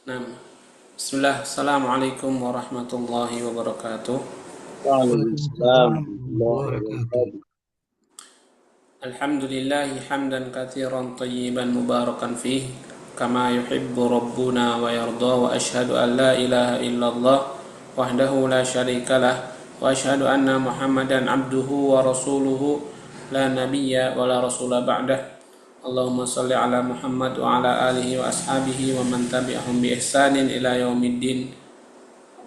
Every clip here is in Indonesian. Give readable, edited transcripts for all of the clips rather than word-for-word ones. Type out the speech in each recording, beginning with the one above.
Nah, Bismillah, Assalamualaikum warahmatullahi wabarakatuh. Waalaikumsalam Waalaikumsalam warahmatullahi warahmatullahi wabarakatuh. wabarakatuh. Alhamdulillahi hamdan katsiran tayyiban mubarakan fih, kama yuhibbu rabbuna wa yarda, wa ashhadu an la ilaha illallah wahdahu la syarikalah, wa ashhadu anna Muhammadan abduhu wa rasuluhu la nabiyya wa la rasula ba'dah. Allahumma salli ala Muhammad wa ala alihi wa ashabihi wa man tabi'ahum bi ihsanin ila yaumiddin.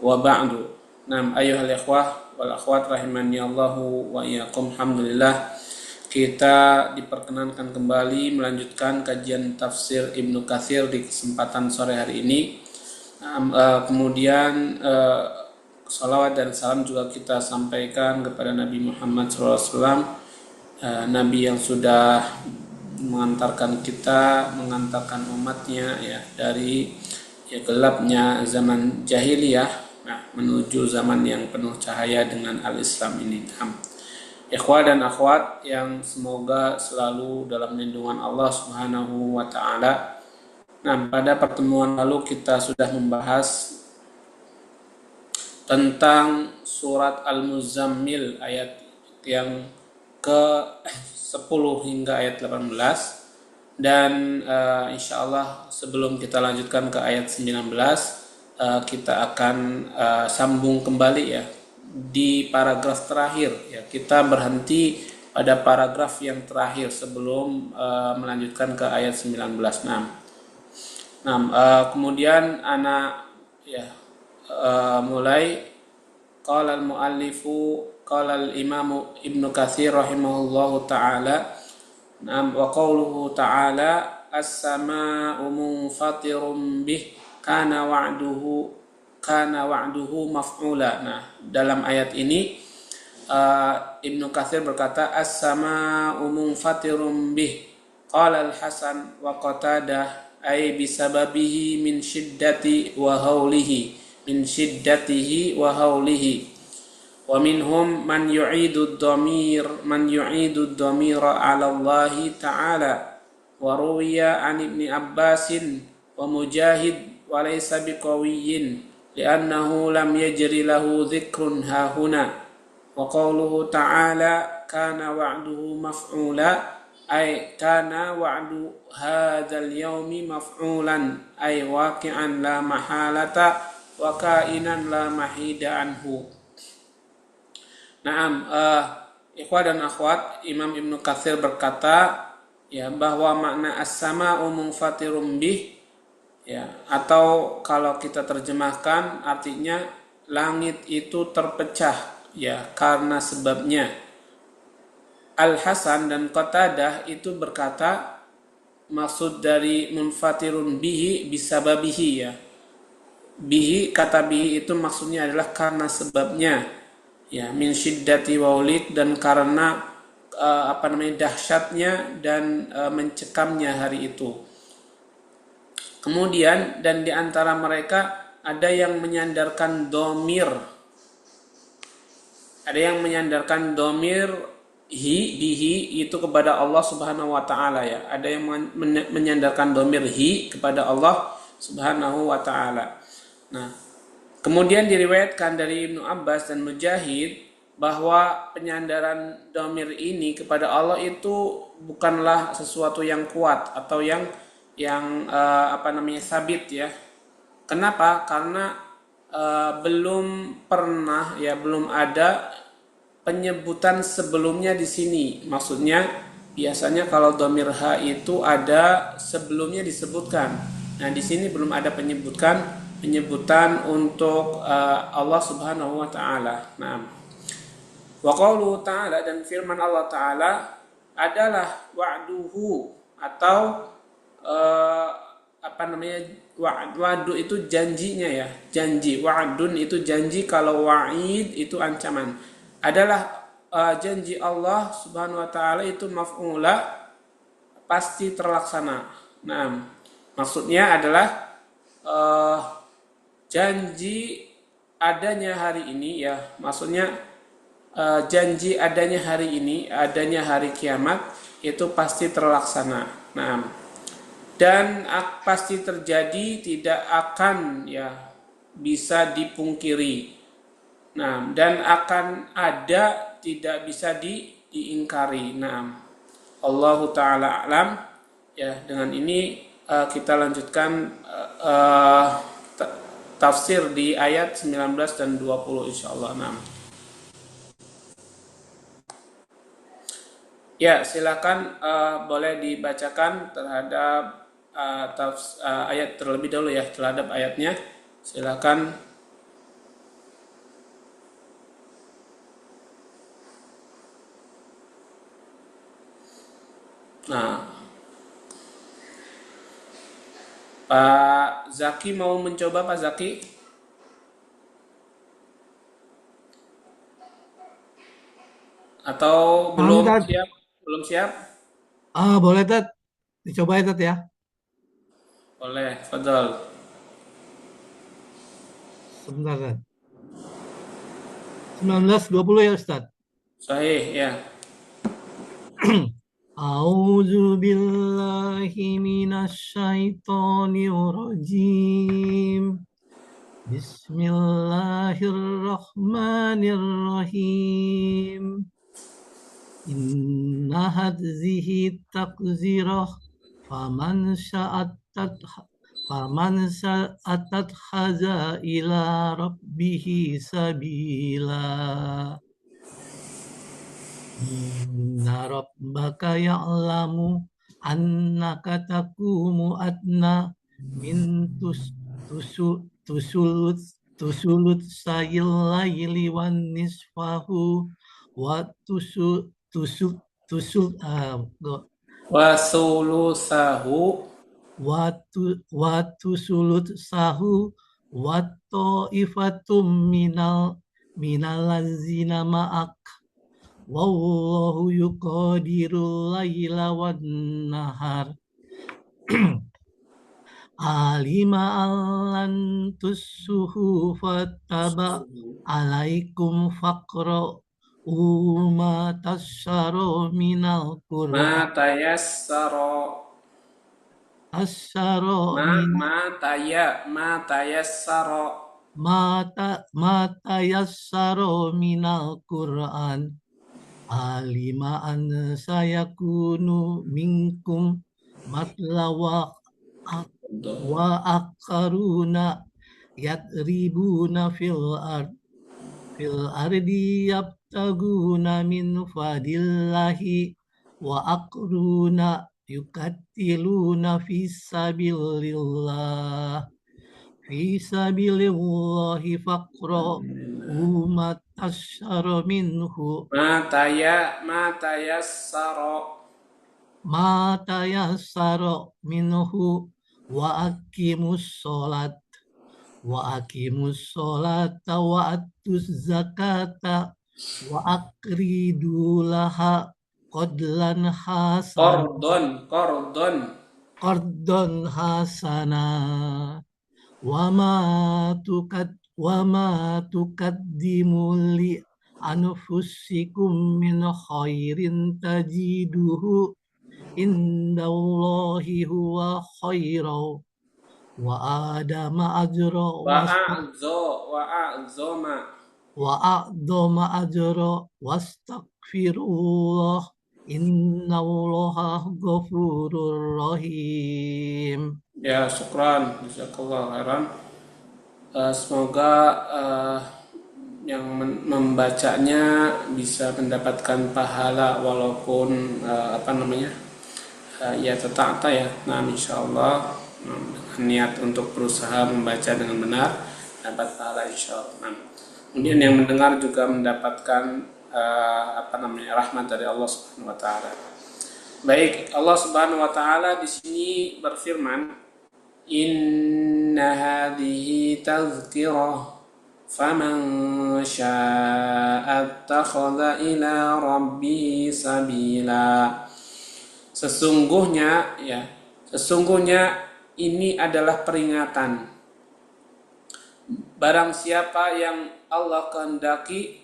Wa ba'du. Nam ayyuhal ikhwah wal akhwat rahimani Allahu wa iyyakum. Alhamdulillah kita diperkenankan kembali melanjutkan kajian tafsir Ibnu Katsir di kesempatan sore hari ini. Kemudian salawat dan salam juga kita sampaikan kepada Nabi Muhammad SAW, Nabi yang sudah mengantarkan kita, mengantarkan umatnya ya dari gelapnya zaman jahiliyah menuju zaman yang penuh cahaya dengan al-Islam ini. Ikhwah dan akhwat yang semoga selalu dalam lindungan Allah Subhanahu wa taala. Nah, pada pertemuan lalu kita sudah membahas tentang surat Al-Muzammil ayat yang ke-10 hingga ayat 18, dan insyaallah sebelum kita lanjutkan ke ayat 19, kita akan sambung kembali ya di paragraf terakhir ya. Kita berhenti pada paragraf yang terakhir sebelum melanjutkan ke ayat 19. Kemudian anak ya mulai qala al-muallifu qala al-imamu Ibnu Katsir rahimahullahu taala wa qawluhu ta'ala as-samaa'u munfatirum bih kana wa'duhu maf'ula. Nah, dalam ayat ini Ibnu Katsir berkata as-samaa'u munfatirum bih, qala al-Hasan wa Qatadah ay bisababihi min shiddatihi wa haulihi. Wa minhum man yu'idu ad-dhamira 'ala Allah ta'ala, wa ruwiya 'an Ibni Abbasin wa Mujahid wa laysa biqawiyyin li'annahu lam yajri lahu dhikrun hahuna. Wa qawluhu ta'ala kana wa'duhu maf'ula ay kana wa'du hadzal yaumi maf'ulan ay waqi'an la mahalata wa ka'inan la mahida anhu. Naam, ikhwah dan akhwat, Imam Ibnu Katsir berkata ya bahwa makna as-sama'u munfatirum bih ya, atau kalau kita terjemahkan artinya langit itu terpecah ya karena sebabnya. Al-Hasan dan Qatadah itu berkata maksud dari munfatirun bihi bisababihi ya. Bihi, kata bihi itu maksudnya adalah karena sebabnya ya, min syiddati waulik, dan karena dahsyatnya dan mencekamnya hari itu. Kemudian dan di antara mereka ada yang menyandarkan domir, bihi itu kepada Allah Subhanahu wa taala ya. Ada yang menyandarkan domir hi kepada Allah Subhanahu wa taala. Nah, kemudian diriwayatkan dari Ibnu Abbas dan Mujahid bahwa penyandaran dhamir ini kepada Allah itu bukanlah sesuatu yang kuat atau yang sabit ya. Kenapa? Karena belum ada penyebutan sebelumnya di sini. Maksudnya biasanya kalau dhamir ha itu ada sebelumnya disebutkan. Nah, di sini belum ada penyebutan untuk Allah Subhanahu wa taala. Nah, wa qawluhu ta'ala, dan firman Allah taala adalah wa'duhu, atau wa'du itu janjinya ya. Janji, wa'dun itu janji, kalau wa'id itu ancaman. Adalah janji Allah Subhanahu wa taala itu maf'ula, pasti terlaksana. Nah, maksudnya adalah janji adanya hari ini ya, maksudnya janji adanya hari ini, adanya hari kiamat itu pasti terlaksana. Nah, dan pasti terjadi, tidak akan ya bisa dipungkiri. Nah, dan akan ada, tidak bisa diingkari. Nah, Allahu taala alam. Ya, dengan ini kita lanjutkan tafsir di ayat 19 dan 20 insyaallah. Nah. Ya, silakan boleh dibacakan terhadap ayat terlebih dahulu ya, terhadap ayatnya. Silakan. Nah, Pak Zaki mau mencoba, Pak Zaki? Atau belum Tat. siap? Belum siap? Boleh Tat. Dicoba ya Tat ya. Boleh, Fadol. Sebentar Tat. 19:20 ya Ustaz. Sahih, ya. A'udzu billahi minasyaitonir rajim. Bismillahirrahmanirrahim. Inna hadzihi taqzirah faman sa'atat haza ila rabbihi sabila. Inna rabbaka ya'lamu annaka taqumu adna min tusulut tusulut sayil laili wan nisfahu wa tusul Wasulusahu. wa tusulut sahu wa ta'ifatum minal lazina ma'ak wallahu yuqadirul laila wan nahar. Alima allan tusuhu fataba alaikum faqra uma tasyaro minal Qur'an Matayassaro. asyaro min Matayassaro. mata yassaro minal Qur'an alima an sayakunu minkum matlawa wa akaruna yatribuna fil ardi yabtaguna min fadillahi wa akruna yukatiluna fi sabilillahi faqra umat asyara minhu Matayassaro. mata yassara minhu wa aqimus sholata wa atuz zakata wa aqridu laha qadlan hasan Kordon. qardon hasana wa ma tukaddimu li anfusikum min khairin tajiduhu indallahi huwa khairau wa adama ajra Wa'azoma. wa a'dama ajra wastaghfirullah innallaha ghafurur rahim. Ya, syukran. Jazakallah khairan. Semoga yang membacanya bisa mendapatkan pahala walaupun ya tetap ya. Nah, insyaallah dengan niat untuk berusaha membaca dengan benar dapat pahala insyaallah. Nah, kemudian yang mendengar juga mendapatkan rahmat dari Allah Subhanahu wa taala. Baik, Allah Subhanahu wa taala di sini berfirman, Inna hadhihi tazkirah faman syaa'a attakhadha ila rabbihi sabila. Sesungguhnya ini adalah peringatan. Barang siapa yang Allah kehendaki,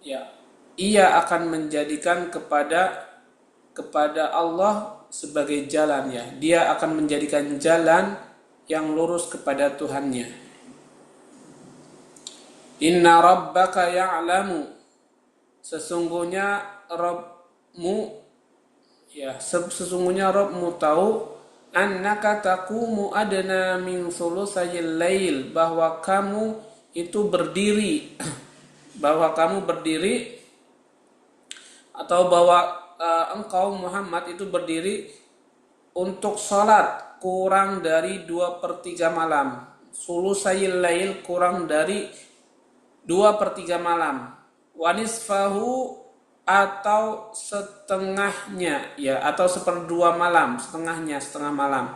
ya, ia akan menjadikan kepada Allah sebagai jalan ya. Dia akan menjadikan jalan yang lurus kepada Tuhannya. Inna rabbaka ya'lamu, sesungguhnya Rabbmu ya, sesungguhnya Rabbmu tahu, annaka taqumu adna min sulusayil lail, bahwa kamu itu berdiri atau bahwa engkau Muhammad itu berdiri untuk sholat kurang dari 2/3 malam. Sulusayil lail, kurang dari 2/3 malam. Wanisfahu, atau setengahnya ya, atau 1/2 malam, setengah malam.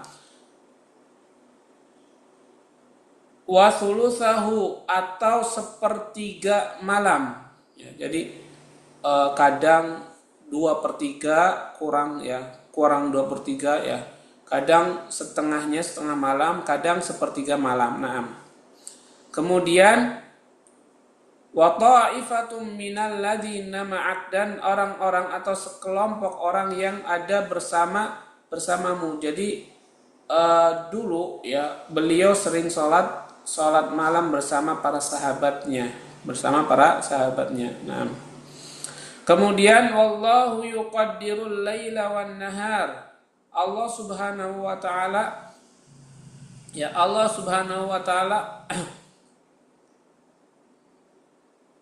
Wasulusahu, atau 1/3 malam ya, jadi kadang 2/3 kurang 2/3 ya, kadang setengahnya, setengah malam, kadang 1/3 malam. Nah, kemudian wa ta'ifatum minal ladzina ma'ak, dan orang-orang atau sekelompok orang yang ada bersamamu. Jadi dulu ya, beliau sering sholat malam bersama para sahabatnya. Nah, kemudian wallahu yuqaddirul laila wan nahar. Allah Subhanahu wa taala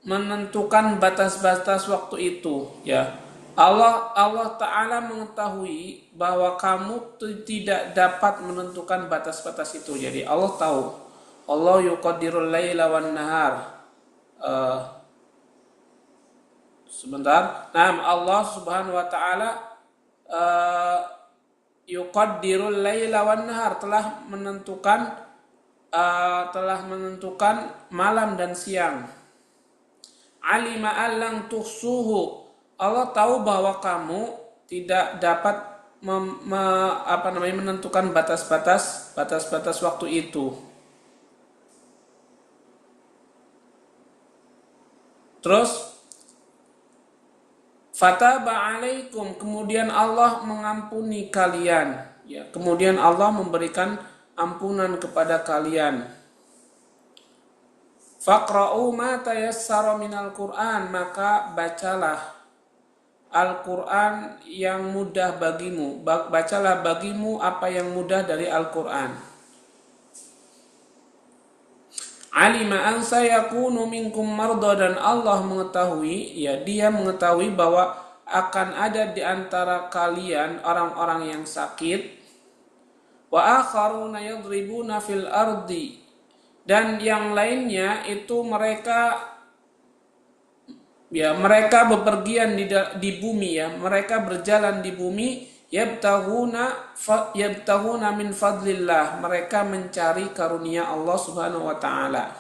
menentukan batas-batas waktu itu ya. Allah Ta'ala mengetahui bahwa kamu tidak dapat menentukan batas-batas itu. Jadi Allah tahu. Allah yuqaddirul laila wan nahar. Sebentar. Nah, Allah Subhanahu wa taala yuqaddirul laila wan nahar, telah menentukan malam dan siang. Alima allang tuhsuhu, Allah tahu bahwa kamu tidak dapat menentukan batas-batas waktu itu. Terus fataba alaikum, kemudian Allah mengampuni kalian ya, kemudian Allah memberikan ampunan kepada kalian. Faqra'u ma tayassara minal Qur'an, maka bacalah Al-Qur'an yang mudah bagimu. Bacalah bagimu apa yang mudah dari Al-Qur'an. Alima an sayakunu minkum marda, dan Allah mengetahui ya, Dia mengetahui bahwa akan ada di antara kalian orang-orang yang sakit. Wa akharuna yadribuna fil ardi, dan yang lainnya itu mereka bepergian di bumi ya, mereka berjalan di bumi, yabtaghuna min fadlillah, mereka mencari karunia Allah Subhanahu wa taala.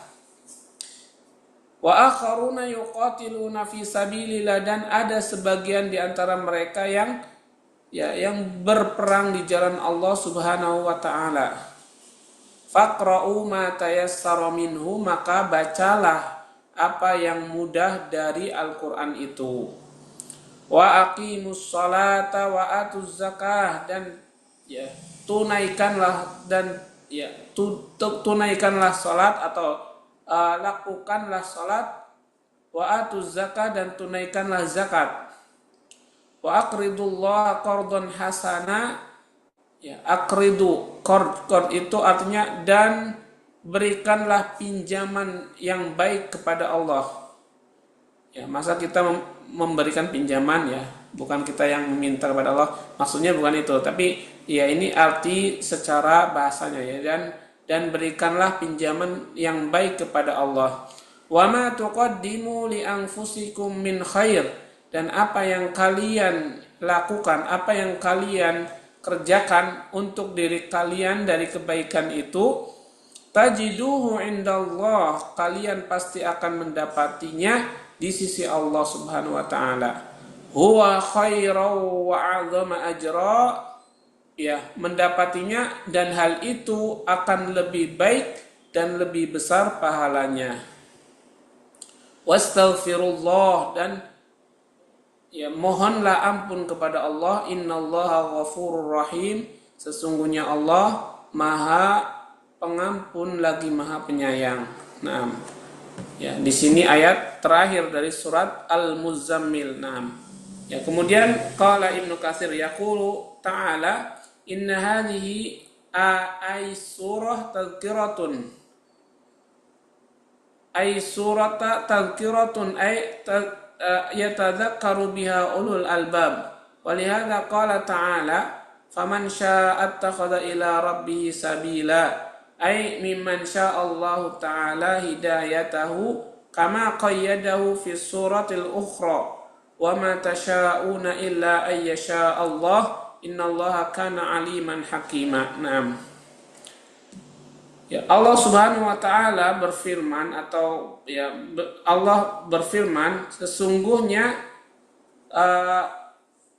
Wa akharuna yuqatiluna fi sabilillah, dan ada sebagian di antara mereka yang berperang di jalan Allah Subhanahu wa taala. Faqra'u ma tayassara minhu, maka bacalah apa yang mudah dari Al-Qur'an itu. Wa aqimus sholata wa atuz zakah, dan ya, tunaikanlah salat atau lakukanlah salat, wa atuz zakah, dan tunaikanlah zakat. Wa aqridullaha qardan hasana. Ya, aqridu, qard itu artinya dan berikanlah pinjaman yang baik kepada Allah. Ya, masa kita memberikan pinjaman ya, bukan kita yang meminta kepada Allah. Maksudnya bukan itu, tapi ya ini arti secara bahasanya ya, dan berikanlah pinjaman yang baik kepada Allah. Wa ma tuqaddimu li anfusikum min khair, dan apa yang kalian lakukan, apa yang kalian kerjakan untuk diri kalian dari kebaikan itu, tajiduhu indallah, kalian pasti akan mendapatinya di sisi Allah Subhanahu wa taala. Huwa khairan wa 'azama ajra, ya, mendapatinya dan hal itu akan lebih baik dan lebih besar pahalanya. Wastaghfirullah, dan ya mohonlah ampun kepada Allah, innallaha ghafurur rahim, sesungguhnya Allah Maha Pengampun lagi Maha Penyayang. Nah, ya di sini ayat terakhir dari surat Al-Muzammil. Nah, ya kemudian qala Ibnu Katsir yaqulu ta'ala inna hadhihi ay surah tadhkiratun ay surata tadhkiratun ay yatadzakkaru biha ulul albab walihada qala ta'ala faman syaa'a attakhadha ila rabbih sabila ay mimman sya'allahu ta'ala hidayatahu kama qayyadahu fi suratil ukhra wa ma tasyaa'una illa ay yasha Allah innallaha kana aliman hakima. Naam. Ya, Allah Subhanahu wa taala berfirman atau ya Allah berfirman sesungguhnya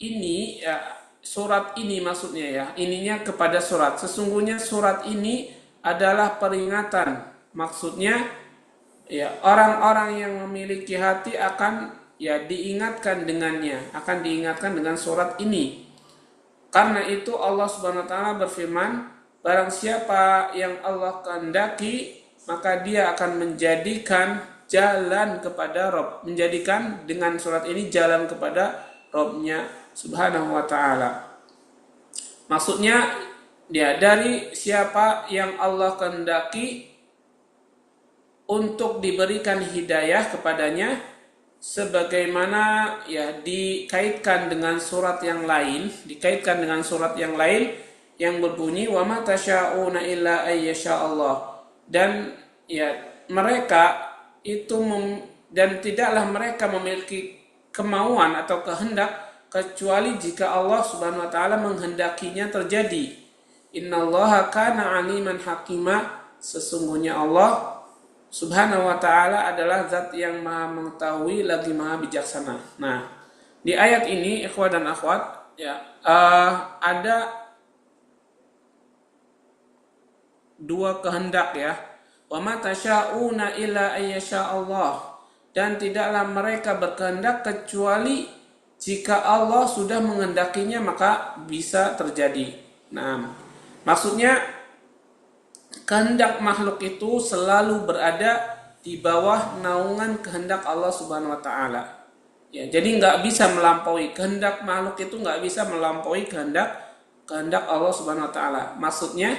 ini ya, surat ini maksudnya ya, ininya kepada surat. Sesungguhnya surat ini adalah peringatan. Maksudnya ya orang-orang yang memiliki hati akan ya diingatkan dengannya, akan diingatkan dengan surat ini. Karena itu Allah Subhanahu wa taala berfirman, barang siapa yang Allah kehendaki, maka dia akan menjadikan jalan kepada Rabb, menjadikan dengan surat ini jalan kepada Rabb-nya Subhanahu wa taala. Maksudnya dia dari siapa yang Allah kehendaki untuk diberikan hidayah kepadanya, sebagaimana ya dikaitkan dengan surat yang lain, yang berbunyi wa ma tasyauna illa ayyasha Allah, dan ya mereka itu dan tidaklah mereka memiliki kemauan atau kehendak kecuali jika Allah Subhanahu wa taala menghendakinya terjadi. Innallaha kana aliman hakima, sesungguhnya Allah Subhanahu wa ta'ala adalah zat yang maha mengetahui lagi maha bijaksana. Nah, di ayat ini ikhwah dan akhwat ya ada dua kehendak ya. Wa ma tasyauna illa ayyasha Allah, dan tidaklah mereka berkehendak kecuali jika Allah sudah menghendakinya maka bisa terjadi. Nah, maksudnya kehendak makhluk itu selalu berada di bawah naungan kehendak Allah Subhanahu wa taala. Ya, jadi nggak bisa melampaui kehendak makhluk itu, nggak bisa melampaui kehendak Allah Subhanahu wa taala. Maksudnya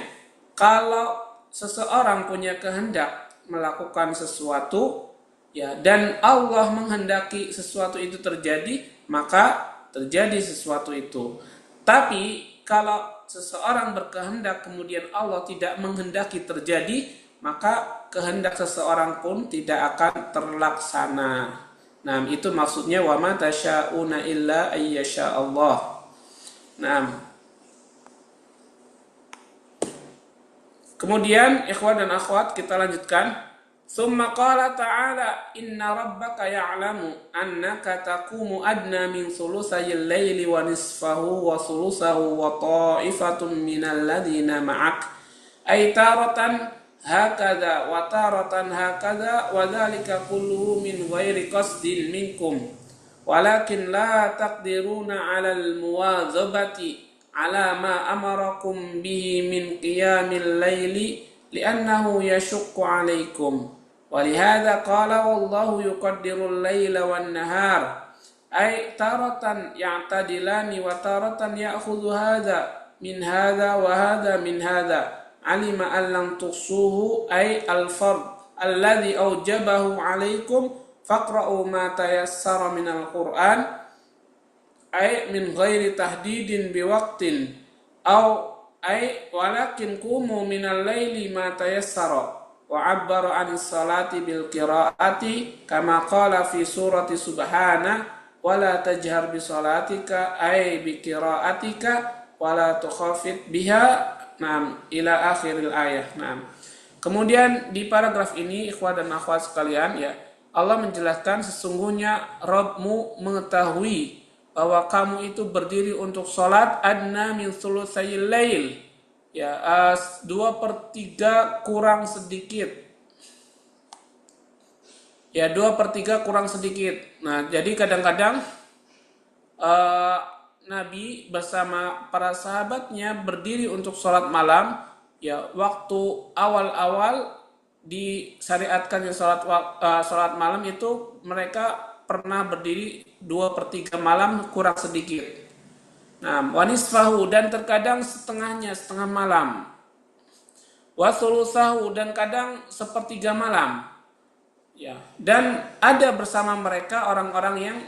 kalau seseorang punya kehendak melakukan sesuatu ya dan Allah menghendaki sesuatu itu terjadi, maka terjadi sesuatu itu. Tapi kalau seseorang berkehendak kemudian Allah tidak menghendaki terjadi, maka kehendak seseorang pun tidak akan terlaksana. Nah, itu maksudnya wa ma tasyauna illa ayyasha Allah. Nah, kemudian ikhwan dan akhwat kita lanjutkan. Tsumma qala ta'ala inna rabbaka ya'lamu annaka taqumu adna min sulusayil laili wa nisfahu wa sulusahu wa ta'ifatun minal ladhina ma'ak ay taratan hakadha wa taratan hakadha wa dhalika kulluhu min ghairi qasdin minkum walakin la taqdiruna 'alal muwazabati 'ala ma amarakum bihi min qiyamil laili li'annahu yashukku 'alaikum. Walihada qala wallahu yuqaddirul laila wan nahar ay taratan ya'tadilani wa taratan ya'khudhu hadha min hadha wa hadha min hadha alima an lam tuhsuhu ay al-fard alladhi awjabahu 'alaikum faqra'u ma tayassara minal Qur'an ay min ghairi tahdidin biwaqtin aw ay walakin qumu minal laili ma tayassara wa 'abbara 'anis salati bil qiraati kama qala fi surati subhana wa la tajhar bi salatika ay bi qiraatika wa la tukhafit biha. Naam, ila akhiril ayah. Naam. Kemudian di paragraf ini ikhwah dan akhwat sekalian ya, Allah menjelaskan sesungguhnya Rabbmu mengetahui bahwa kamu itu berdiri untuk sholat adna min sulusayil lail ya, 2/3 kurang sedikit ya, 2/3 kurang sedikit. Nah, jadi kadang-kadang uh, Nabi bersama para sahabatnya berdiri untuk sholat malam, ya waktu awal-awal disyariatkan sholat malam itu mereka pernah berdiri 2/3 malam kurang sedikit. Nah, wanisfahu dan terkadang setengahnya, setengah malam. Wasulusahu dan kadang sepertiga malam. Ya, dan ada bersama mereka orang-orang yang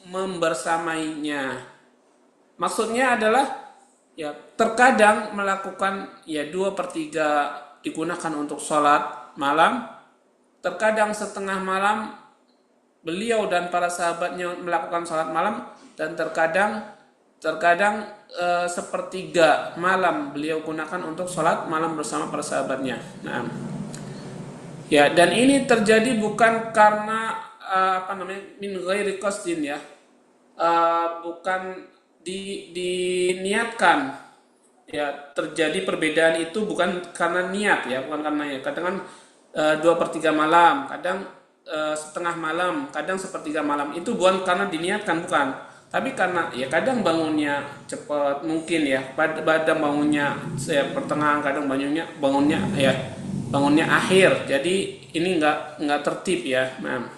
membersamainya. Maksudnya adalah ya terkadang melakukan ya 2/3 digunakan untuk sholat malam, terkadang setengah malam beliau dan para sahabatnya melakukan sholat malam, dan terkadang sepertiga malam beliau gunakan untuk sholat malam bersama para sahabatnya. Nah, ya, dan ini terjadi bukan karena min ghairi qasdin ya, bukan diniatkan. Ya, terjadi perbedaan itu bukan karena niat ya, bukan karena ya. Kadang kan 2/3 malam, kadang setengah malam, kadang sepertiga malam. Itu bukan karena diniatkan, bukan. Tapi karena ya kadang bangunnya cepat mungkin ya, kadang bangunnya ya pertengahan, kadang bangunnya akhir. Jadi ini nggak tertib ya. Nah,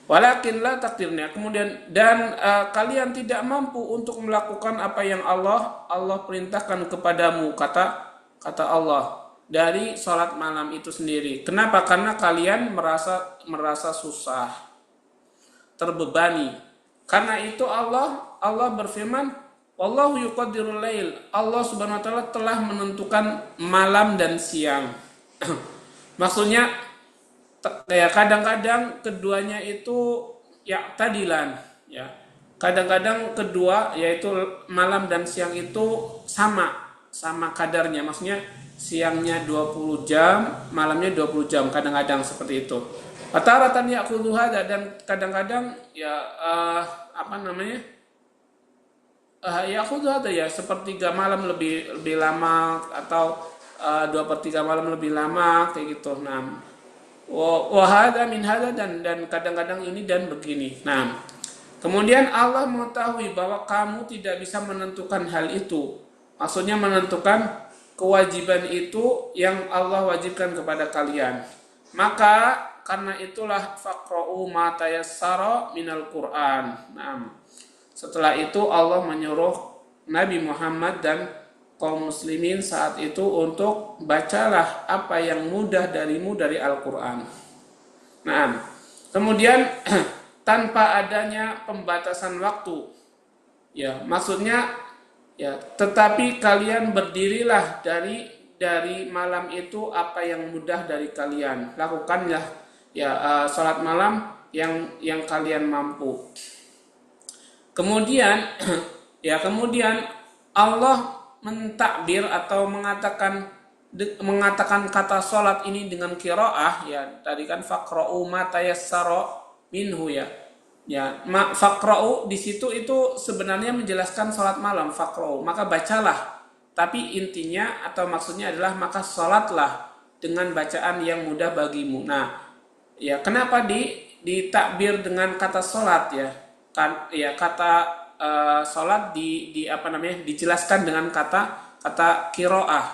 walakin la takdirnya, kemudian dan kalian tidak mampu untuk melakukan apa yang Allah perintahkan kepadamu, kata Allah dari sholat malam itu sendiri. Kenapa? Karena kalian merasa susah, terbebani. Karena itu Allah berfirman, wallahu yuqaddirul lail. Allah Subhanahu wa taala telah menentukan malam dan siang. Maksudnya ya kadang-kadang keduanya itu ya tadilan ya. Kadang-kadang kedua yaitu malam dan siang itu sama kadarnya. Maksudnya siangnya 20 jam, malamnya 20 jam, kadang-kadang seperti itu. Rata-rata ya'khudhu hadza, dan kadang-kadang ya ya'khudhu hadza ya sepertiga malam lebih lama, atau 2/3 malam lebih lama kayak gitu. Nah, wahada min hada, dan kadang-kadang ini dan begini. Nah, kemudian Allah mengetahui bahwa kamu tidak bisa menentukan hal itu. Maksudnya menentukan kewajiban itu yang Allah wajibkan kepada kalian. Maka karena itulah faqra'u ma tayassara minal Qur'an. Nah, setelah itu Allah menyuruh Nabi Muhammad dan kaum muslimin saat itu untuk bacalah apa yang mudah darimu dari Al-Quran. Nah, kemudian tanpa adanya pembatasan waktu, ya maksudnya ya, tetapi kalian berdirilah dari malam itu apa yang mudah dari kalian, lakukanlah ya sholat malam yang kalian mampu. Kemudian kemudian Allah mentakbir atau mengatakan kata sholat ini dengan qiraah ya. Tadi kan faqra'u ma tayassara minhu ya. Ya, faqra'u di situ itu sebenarnya menjelaskan sholat malam, faqra'u, maka bacalah. Tapi intinya atau maksudnya adalah maka sholatlah dengan bacaan yang mudah bagimu. Nah, ya kenapa ditakbir dengan kata sholat ya? Kan ya kata sholat dijelaskan dengan kata qiraah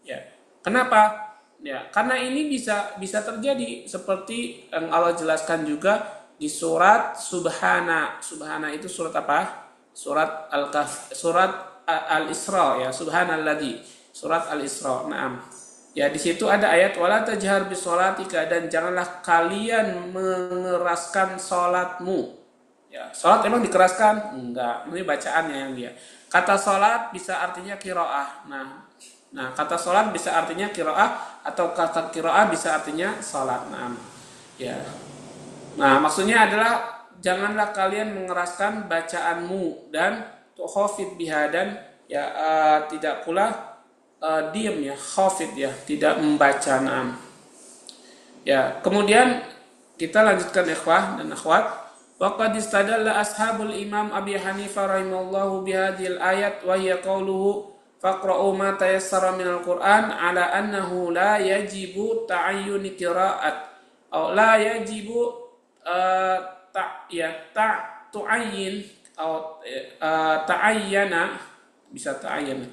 ya. Kenapa? Ya, karena ini bisa terjadi seperti yang Allah jelaskan juga di surat Subhana. Subhana itu surat apa? Surat Al-Isra ya, Subhanalladzi. Surat Al-Isra. Naam. Ya, di situ ada ayat wala tajhar bisolatika, dan janganlah kalian mengeraskan salatmu. Ya, salat emang dikeraskan? Enggak, ini bacaannya yang dia. Kata salat bisa artinya qiraah. Nah, kata salat bisa artinya qiraah, atau kata qiraah bisa artinya salat. Nah, ya. Nah, maksudnya adalah janganlah kalian mengeraskan bacaanmu dan khafid biha, dan ya tidak pula diam ya, khafid ya, tidak membaca. Nah, ya, kemudian kita lanjutkan ikhwah dan akhwat. Waqad istadalla ashabul Imam Abi Hanifah rahimallahu bihadhil ayat wa hiya qawluhu faqra'u ma tayassara minal Qur'an ala annahu la yajibu ta'ayyun qira'at aw la yajibu tu'ayyin ta'ayyana, bisa ta'ayyana,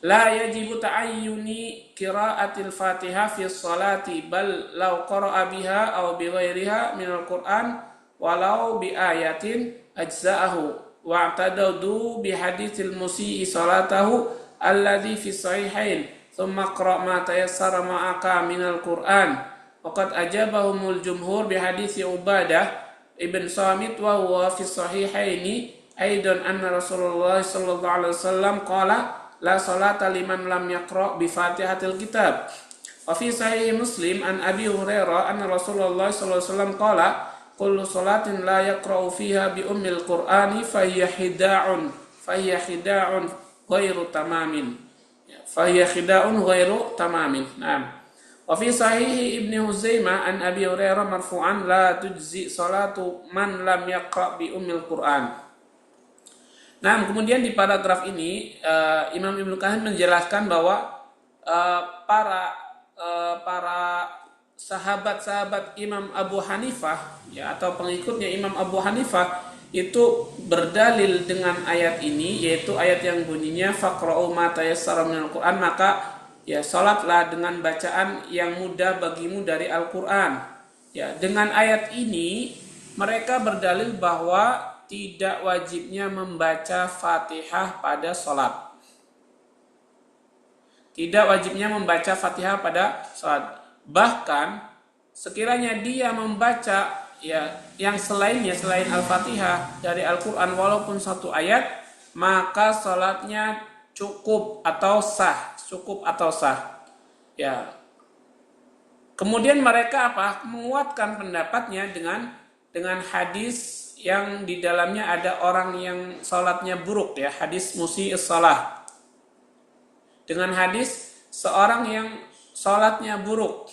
la yajibu ta'ayyuni qiraatil Fatihah fi sholati bal law qara'a biha aw bi ghairiha min al-Qur'an walau bi ayatin ajza'ahu wa'tadadu bi haditsil musii salatahu alladhi fi sahihain thumma qra' ma tayassara ma'aka min al-Qur'an waqad ajabahumul jumhur bi hadits Ubadah ibn Samit wa huwa fi sahihaini aidan anna Rasulullah sallallahu alaihi wasallam qala la salata liman lam yaqra' bi Fatihatil kitab. Wa fi sahih Muslim an Abi Hurairah anna Rasulullah sallallahu alaihi wasallam qala kullu salatin la yaqra'u fiha bi ummil Qur'ani fahiya khida'un ghairu tamamin. Fahiya khida'un ghairu tamamin. Naam. Wa fi sahih Ibnu Huzaimah an Abi Hurairah marfu'an la tujzi salatu man lam yaqra' bi ummil Qur'an. Nah, kemudian di paragraf ini Imam Ibnu Qayyim menjelaskan bahwa para sahabat-sahabat Imam Abu Hanifah ya atau pengikutnya Imam Abu Hanifah itu berdalil dengan ayat ini, yaitu ayat yang bunyinya faqra'u ma tayassara minal Qur'an, maka ya salatlah dengan bacaan yang mudah bagimu dari Al-Qur'an. Ya, dengan ayat ini mereka berdalil bahwa tidak wajibnya membaca Fatihah pada salat. Tidak wajibnya membaca Fatihah pada salat. Bahkan sekiranya dia membaca ya yang selainnya selain Al-Fatihah dari Al-Qur'an walaupun satu ayat, maka salatnya cukup atau sah. Ya. Kemudian mereka menguatkan pendapatnya dengan hadis yang di dalamnya ada orang yang salatnya buruk ya, hadis musii'is shalah. Dengan hadis seorang yang salatnya buruk.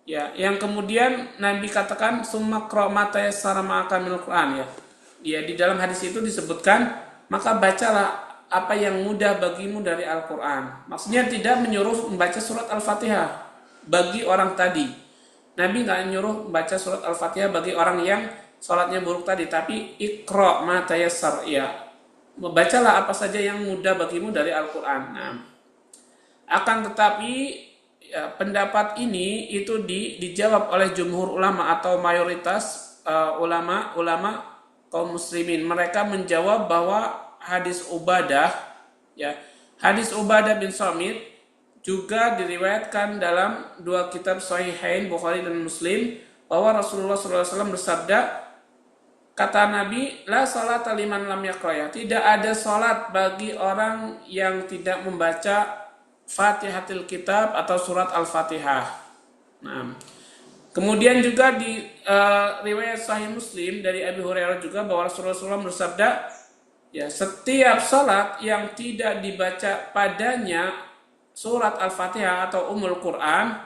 Ya, yang kemudian Nabi katakan summa qra' ma tayassara ma'aka minal Qur'an ya. Ya, di dalam hadis itu disebutkan maka bacalah apa yang mudah bagimu dari Al-Qur'an. Maksudnya tidak menyuruh membaca surat Al-Fatihah bagi orang tadi. Nabi enggak menyuruh membaca surat Al-Fatihah bagi orang yang salatnya buruk tadi, tapi iqra' ma tayassar ya. Membacalah apa saja yang mudah bagimu dari Al-Qur'an. Nah, akan tetapi ya, pendapat ini itu dijawab oleh jumhur ulama atau mayoritas ulama kaum muslimin. Mereka menjawab bahwa hadis Ubadah bin Samit juga diriwayatkan dalam dua kitab Sahihain Bukhari dan Muslim bahwa Rasulullah SAW bersabda, kata Nabi, la salata liman lam yaqra', tidak ada salat bagi orang yang tidak membaca Fatihatil Kitab atau surat Al-Fatihah. Nah, kemudian juga di riwayat Sahih Muslim dari Abi Hurairah juga bahwa Rasulullah SAW bersabda, ya setiap salat yang tidak dibaca padanya surat Al-Fatihah atau Ummul Quran,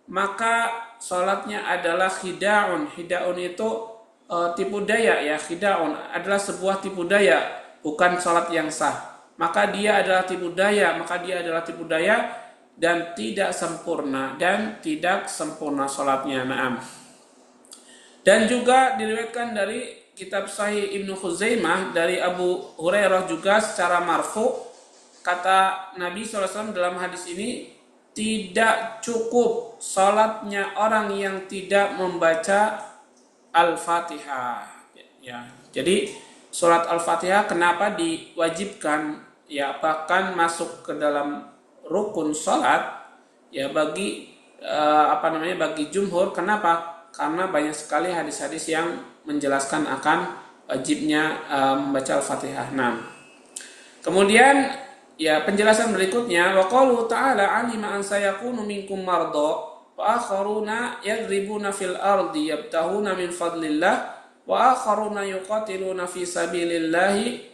maka salatnya adalah khida'un. Khida'un itu tipu daya ya, khida'un adalah sebuah tipu daya, bukan salat yang sah. Maka dia adalah tipu daya dan tidak sempurna salatnya. Naam. Dan juga diriwayatkan dari kitab Sahih Ibnu Khuzaimah dari Abu Hurairah juga secara marfu, kata Nabi SAW dalam hadis ini, tidak cukup salatnya orang yang tidak membaca Al-Fatihah. Ya, jadi surat Al-Fatihah kenapa diwajibkan? Ya, bahkan masuk ke dalam rukun salat ya bagi bagi jumhur. Kenapa? Karena banyak sekali hadis-hadis yang menjelaskan akan wajibnya membaca Al-Fatihah. Nah, kemudian ya penjelasan berikutnya, wa qalu ta'ala alima an sayakunu minkum marda wa akharuna yadribuna fil ardi yabtahuna min fadlillah wa akharuna yuqatiluna fi sabilillahi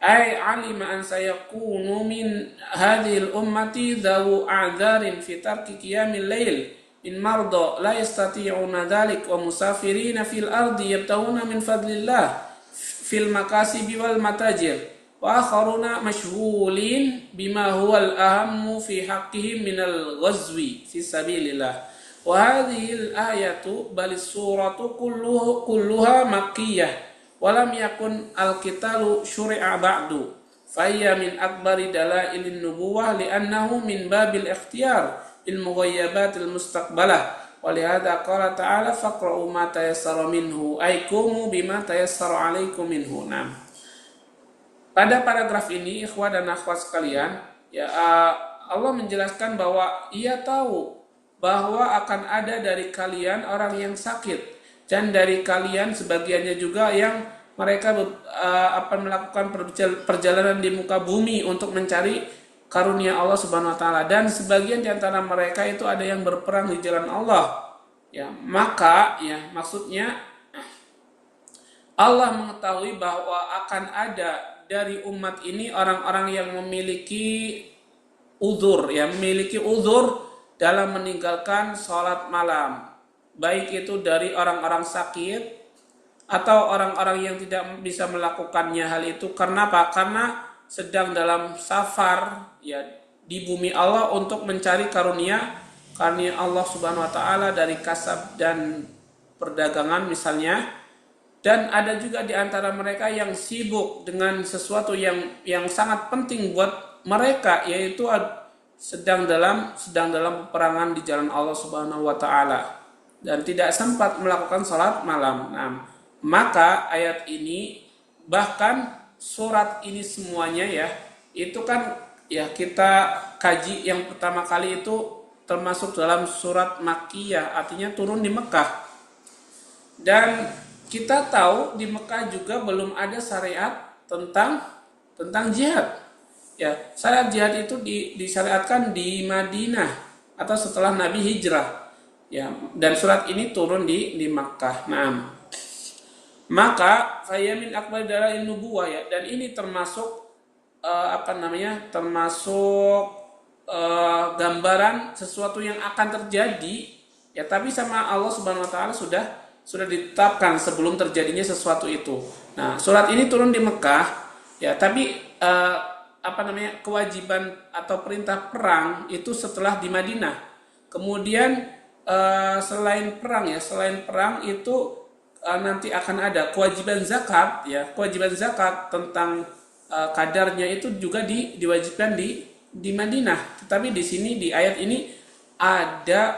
ay alima an sayakunu min hadhil ummati dhawu a'dharin fi tarki qiyamil lail in marda la yastati'una dhalik wa musafirina fil ardi yabtahuna min fadlillah fil makasibi wal matajir wa akharuna mashghulin bima huwal ahammu fi haqqihim minal ghazwi fi sabilillah. Wa hadhil ayatu balis suratu kulluha makkiyah walam yakun al-qitalu syuri'a ba'du fayya min akbari dalailin nubuwah li'annahu min babil ikhtiyar bil mughayyabatil mustaqbalah. Walihada qala ta'ala faqra'u ma tayassara minhu ay qumu bima tayassara 'alaikum minhu. Nah, pada paragraf ini ikhwah dan akhwat sekalian, ya Allah menjelaskan bahwa Ia tahu bahwa akan ada dari kalian orang yang sakit dan dari kalian sebagiannya juga yang mereka akan melakukan perjalanan di muka bumi untuk mencari karunia Allah Subhanahu wa taala, dan sebagian di antara mereka itu ada yang berperang di jalan Allah. Ya, maka ya maksudnya Allah mengetahui bahwa akan ada dari umat ini orang-orang yang memiliki uzur, yang memiliki uzur dalam meninggalkan sholat malam, baik itu dari orang-orang sakit atau orang-orang yang tidak bisa melakukannya hal itu. Karena apa? Karena sedang dalam safar ya di bumi Allah untuk mencari karunia Allah Subhanahu wa taala dari kasab dan perdagangan misalnya. Dan ada juga di antara mereka yang sibuk dengan sesuatu yang sangat penting buat mereka, yaitu sedang dalam peperangan di jalan Allah Subhanahu wa taala dan tidak sempat melakukan sholat malam. Nah, maka ayat ini, bahkan surat ini semuanya ya, itu kan ya kita kaji yang pertama kali itu termasuk dalam surat Makkiyah, artinya turun di Mekah. Dan kita tahu di Mekah juga belum ada syariat tentang jihad. Ya, syariat jihad itu disyariatkan di Madinah atau setelah Nabi hijrah. Ya, dan surat ini turun di Makkah. Nah, maka fayamin akbar dalail nubuwah ya, dan ini termasuk termasuk gambaran sesuatu yang akan terjadi ya, tapi sama Allah Subhanahu wa taala sudah ditetapkan sebelum terjadinya sesuatu itu. Nah, surat ini turun di Mekah ya, tapi kewajiban atau perintah perang itu setelah di Madinah. Kemudian selain perang itu nanti akan ada kewajiban zakat ya, kewajiban zakat tentang kadarnya itu juga diwajibkan di Madinah. Tetapi di sini di ayat ini ada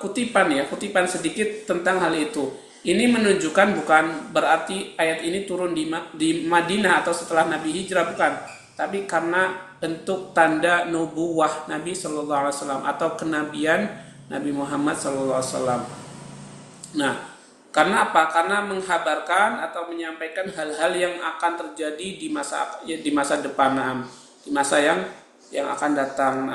kutipan sedikit tentang hal itu. Ini menunjukkan bukan berarti ayat ini turun di Madinah atau setelah Nabi hijrah, bukan, tapi karena bentuk tanda nubuwah Nabi Sallallahu Alaihi Wasallam atau kenabian Nabi Muhammad Sallallahu Alaihi Wasallam. Nah, karena apa? Karena menghabarkan atau menyampaikan hal-hal yang akan terjadi di masa depan, di masa yang akan datang.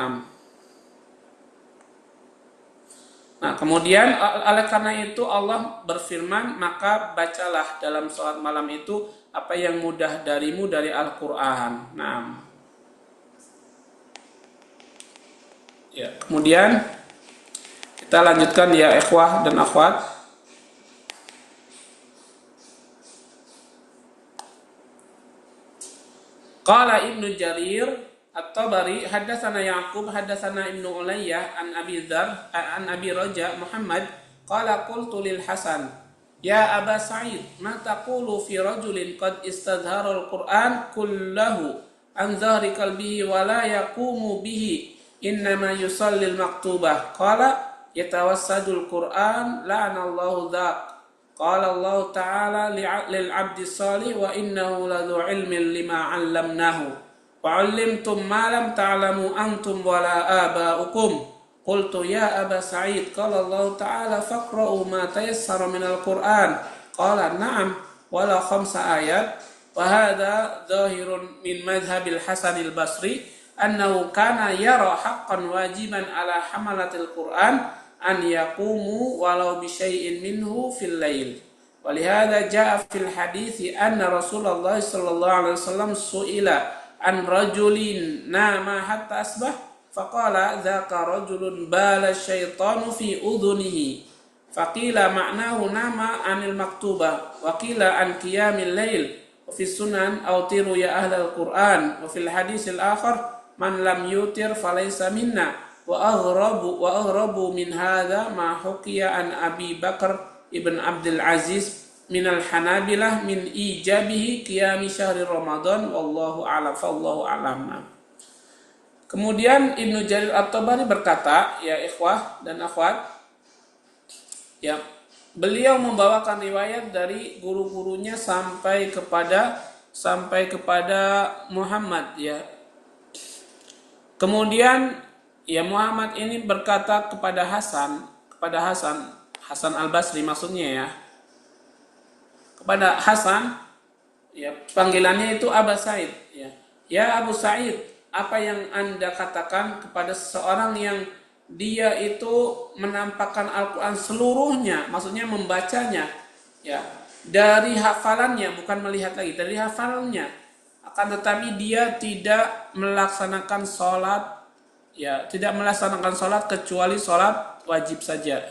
Nah, kemudian oleh karena itu Allah berfirman, maka bacalah dalam sholat malam itu apa yang mudah darimu dari Al-Quran. Nah, ya, kemudian kita lanjutkan ya ikhwah dan akhwat. Qala Ibnu Jarir At-Tabari haddatsana Yaqub haddatsana Ibnu Ulayyah an Abi Dzar an Abi Raja Muhammad qala qultu lil Hasan ya Aba Sa'id ma taqulu fi rajulin qad istadhara al-Qur'an kullahu an dhahri qalbihi wa la yaqumu bihi innama yusalli al-maktubah qala yatawassadul Qur'an la'anallahu dzak. Qala Allah Ta'ala lil 'abdi shalih wa innahu ladzu 'ilmin lima 'allamnahu wa 'allimtum ma lam ta'lamu antum wa la aba'ukum. Qultu ya Aba Sa'id qala Allah Ta'ala faqra'u ma tayassara minal Qur'an. Qala na'am wala khamsa ayat wa hadha dhahirun min madhhabil Hasan al-Basri annahu kana yara haqqan wajiban ala hamalatil Qur'an an yaqumu walau bi syai'in minhu fil lail. Walihada jaa fil hadithi anna Rasulullah sallallahu alaihi wasallam su'ila an rajulin nama hatta asbah faqala dzaka rajulun bala syaitanu fi udhunihi faqila ma'nahu nama anil maktubah wa qila an qiyamil lail wa fi sunan autiru ya ahlal Qur'an wa fil haditsil akhar man lam yutir falaysa minna wa aghrabu min hadha ma huqiya an Abi Bakar ibn Abdul Aziz minal Hanabilah min ijabihi qiyami syahri Ramadan wallahu a'lam fallahu a'lam. Kemudian Ibnu Jarir At-Tabari berkata, ya ikhwah dan akhwat, ya, beliau membawakan riwayat dari guru-gurunya sampai kepada Muhammad, ya. Kemudian ya Muhammad ini berkata kepada Hasan Al-Basri maksudnya, ya. Kepada Hasan, ya, panggilannya itu Aba Said, ya. Ya Abu Said, apa yang Anda katakan kepada seseorang yang dia itu menampakkan Al-Quran seluruhnya, maksudnya membacanya, ya, dari hafalannya, bukan melihat lagi, dari hafalannya, akan tetapi dia tidak melaksanakan sholat, ya, tidak melaksanakan sholat kecuali sholat wajib saja,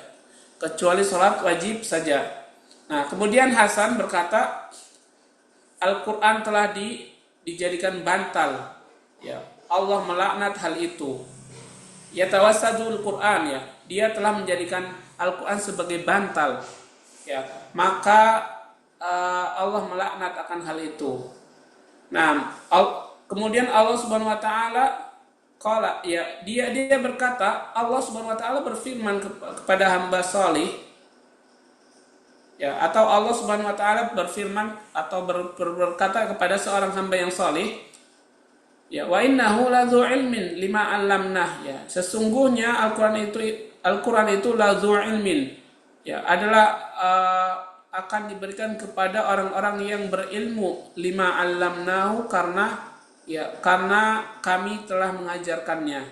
Nah, kemudian Hasan berkata, Al-Quran telah dijadikan bantal, ya. Allah melaknat hal itu. Yatawassadul Quran, ya. Dia telah menjadikan Al-Quran sebagai bantal, ya. Maka Allah melaknat akan hal itu. Nah, kemudian Allah Subhanahu wa taala qala, ya, dia berkata, Allah Subhanahu wa taala berfirman kepada hamba salih, ya, atau Allah Subhanahu wa taala berfirman atau berkata kepada seorang hamba yang salih, ya, wa innahu ladzu ilmin lima 'allamnah, ya, sesungguhnya Al-Qur'an itu ladzu ilmin, ya, adalah akan diberikan kepada orang-orang yang berilmu, lima 'allamnahu, karena kami telah mengajarkannya.